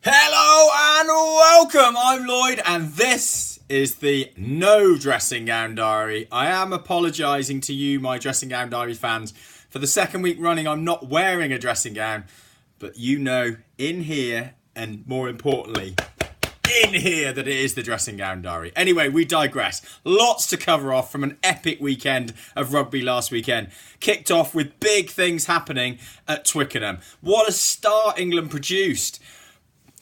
Hello and welcome. I'm Lloyd, and this is the No Dressing Gown Diary. I am apologising to you, my Dressing Gown Diary fans. For the second week running, I'm not wearing a dressing gown, but you know in here, and more importantly, in here, that it is the Dressing Gown Diary. Anyway, we digress. Lots to cover off from an epic weekend of rugby last weekend. Kicked off with big things happening at Twickenham. What a start England produced.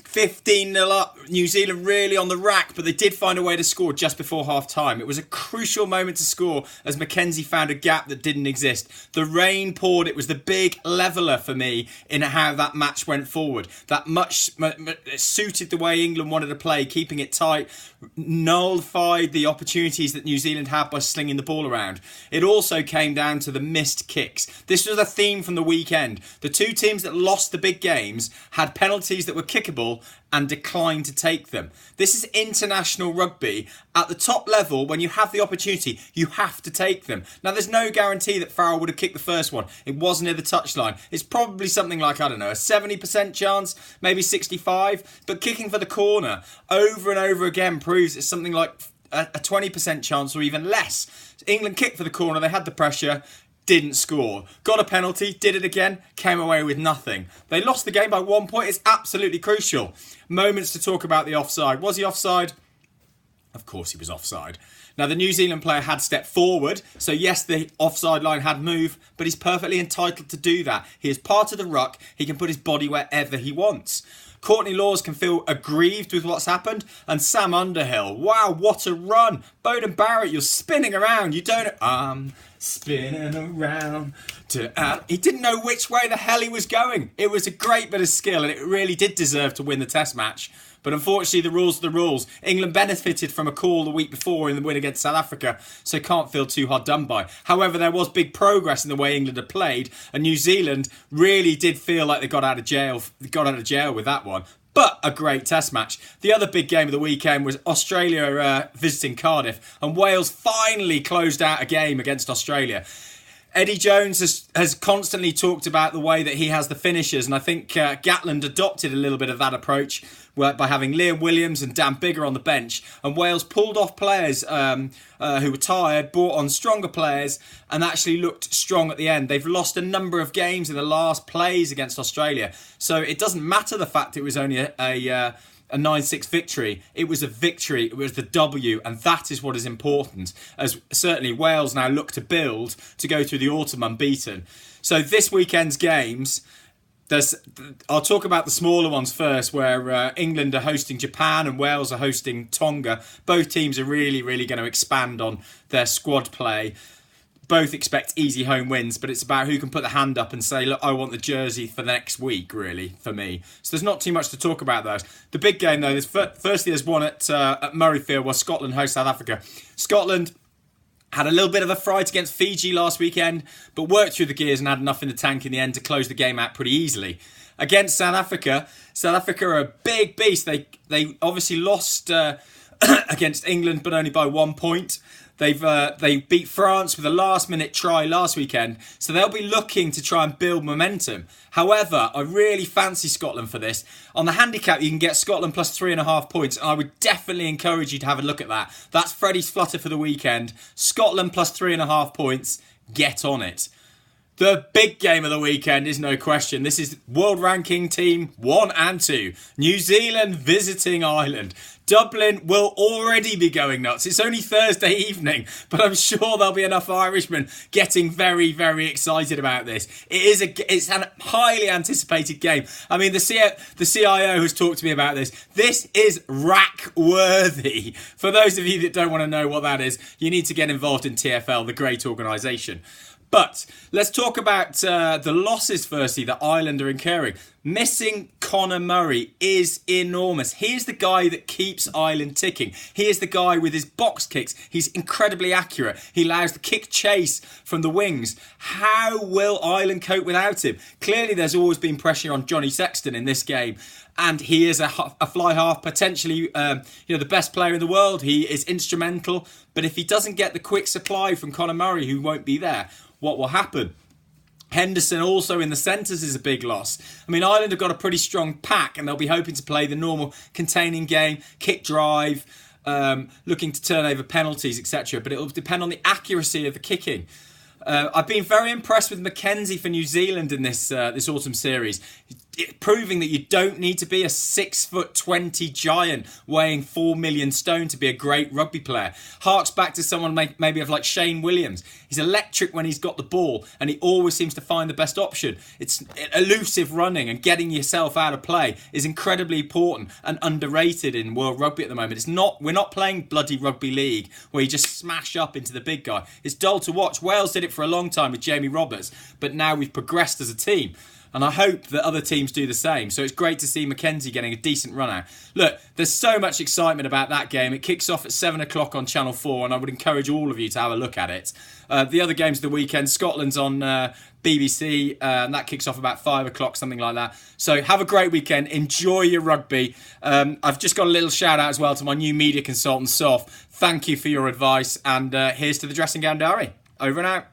15-0 up, New Zealand really on the rack, but they did find a way to score just before half-time. It was a crucial moment to score as Mackenzie found a gap that didn't exist. The rain poured. It was the big leveller for me in how that match went forward. That much suited the way England wanted to play, keeping it tight, nullified the opportunities that New Zealand had by slinging the ball around. It also came down to the missed kicks. This was a theme from the weekend. The two teams that lost the big games had penalties that were kickable and declined to take them. This is international rugby. At the top level, when you have the opportunity, you have to take them. Now, there's no guarantee that Farrell would have kicked the first one. It wasn't near the touchline. It's probably something like, I don't know, a 70% chance, maybe 65. But kicking for the corner over and over again proves it's something like a 20% chance or even less. England kicked for the corner. They had the pressure. Didn't score. Got a penalty, did it again, came away with nothing. They lost the game by 1 point. It's absolutely crucial. Moments to talk about the offside. Was he offside? Of course he was offside. Now, the New Zealand player had stepped forward, so yes, the offside line had moved, but he's perfectly entitled to do that. He is part of the ruck. He can put his body wherever he wants. Courtney Lawes can feel aggrieved with what's happened. And Sam Underhill, wow, what a run. Bowden Barrett, you're spinning around. You don't... spinning around. He didn't know which way the hell he was going. It was a great bit of skill, and it really did deserve to win the test match. But unfortunately, the rules are the rules. England benefited from a call the week before in the win against South Africa, so can't feel too hard done by. However, there was big progress in the way England had played, and New Zealand really did feel like they got out of jail with that one. But a great test match. The other big game of the weekend was Australia visiting Cardiff, and Wales finally closed out a game against Australia. Eddie Jones has constantly talked about the way that he has the finishers, and I think Gatland adopted a little bit of that approach by having Liam Williams and Dan Biggar on the bench, and Wales pulled off players who were tired, brought on stronger players, and actually looked strong at the end. They've lost a number of games in the last plays against Australia, so it doesn't matter the fact it was only a 9-6 victory. It was a victory. It was the W, and that is what is important, as certainly Wales now look to build to go through the autumn unbeaten. So this weekend's games, I'll talk about the smaller ones first, where England are hosting Japan and Wales are hosting Tonga. Both teams are really, really going to expand on their squad play. Both expect easy home wins, but it's about who can put the hand up and say, look, I want the jersey for the next week, really, for me. So there's not too much to talk about those. The big game, though, firstly, there's one at Murrayfield where Scotland hosts South Africa. Scotland had a little bit of a fright against Fiji last weekend, but worked through the gears and had enough in the tank in the end to close the game out pretty easily. Against South Africa are a big beast. They obviously lost against England, but only by 1 point. They beat France with a last-minute try last weekend, so they'll be looking to try and build momentum. However, I really fancy Scotland for this. On the handicap, you can get Scotland plus 3.5 points, and I would definitely encourage you to have a look at that. That's Freddie's flutter for the weekend. Scotland plus 3.5 points. Get on it. The big game of the weekend is no question. This is World Ranking Team 1 and 2. New Zealand visiting Ireland. Dublin will already be going nuts. It's only Thursday evening, but I'm sure there'll be enough Irishmen getting very, very excited about this. It's a highly anticipated game. I mean, the CIO has talked to me about this. This is rack-worthy. For those of you that don't want to know what that is, you need to get involved in TFL, the great organisation. But let's talk about the losses firstly that Ireland are incurring. Missing Conor Murray is enormous. He is the guy that keeps Ireland ticking. He is the guy with his box kicks. He's incredibly accurate. He allows the kick chase from the wings. How will Ireland cope without him? Clearly, there's always been pressure on Johnny Sexton in this game. And he is a fly half, potentially the best player in the world. He is instrumental. But if he doesn't get the quick supply from Conor Murray, who won't be there, what will happen? Henderson also in the centres is a big loss. I mean, Ireland have got a pretty strong pack and they'll be hoping to play the normal containing game, kick drive, looking to turn over penalties, etc. But it will depend on the accuracy of the kicking. I've been very impressed with Mackenzie for New Zealand in this autumn series, proving that you don't need to be a 6'20" giant weighing 4 million stone to be a great rugby player. Harks back to someone maybe of like Shane Williams. He's electric when he's got the ball and he always seems to find the best option. It's elusive running and getting yourself out of play is incredibly important and underrated in world rugby at the moment. We're not playing bloody rugby league where you just smash up into the big guy. It's dull to watch. Wales did it for a long time with Jamie Roberts, but now we've progressed as a team. And I hope that other teams do the same. So it's great to see Mackenzie getting a decent run out. Look, there's so much excitement about that game. It kicks off at 7 o'clock on Channel 4, and I would encourage all of you to have a look at it. The other games of the weekend, Scotland's on BBC, and that kicks off about 5 o'clock, something like that. So have a great weekend. Enjoy your rugby. I've just got a little shout out as well to my new media consultant, Soph. Thank you for your advice, and here's to the Dressing Gown Diary. Over and out.